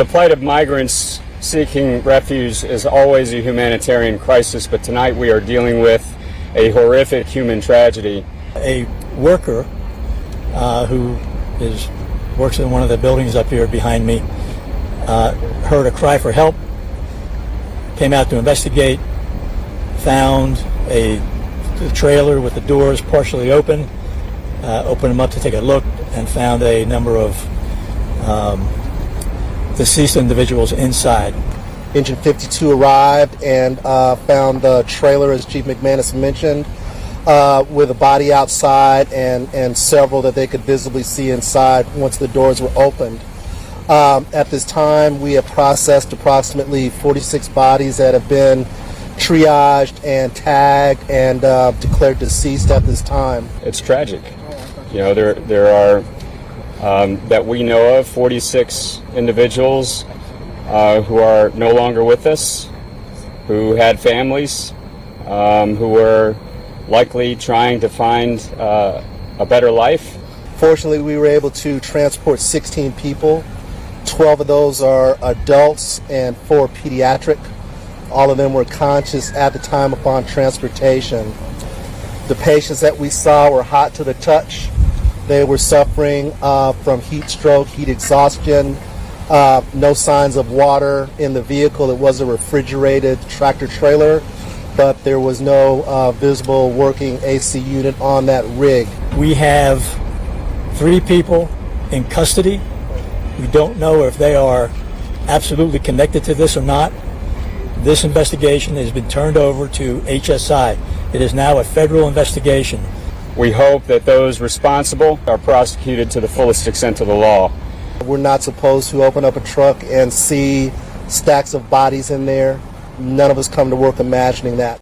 The plight of migrants seeking refuge is always a humanitarian crisis, but tonight we are dealing with a horrific human tragedy. A worker who works in one of the buildings up here behind me heard a cry for help, came out to investigate, found a trailer with the doors partially open, opened them up to take a look, and found a number of deceased individuals inside. Engine 52 arrived and found the trailer, as Chief McManus mentioned, with a body outside and several that they could visibly see inside once the doors were opened. At this time, we have processed approximately 46 bodies that have been triaged and tagged and declared deceased at this time. It's tragic. You know, there are that we know of 46 individuals who are no longer with us, who had families, who were likely trying to find a better life. Fortunately, we were able to transport 16 people. 12 of those are adults and 4 pediatric. All of them were conscious at the time upon transportation. The patients that we saw were hot to the touch. They were suffering from heat stroke, heat exhaustion, no signs of water in the vehicle. It was a refrigerated tractor trailer, but there was no visible working AC unit on that rig. We have 3 people in custody. We don't know if they are absolutely connected to this or not. This investigation has been turned over to HSI. It is now a federal investigation. We hope that those responsible are prosecuted to the fullest extent of the law. We're not supposed to open up a truck and see stacks of bodies in there. None of us come to work imagining that.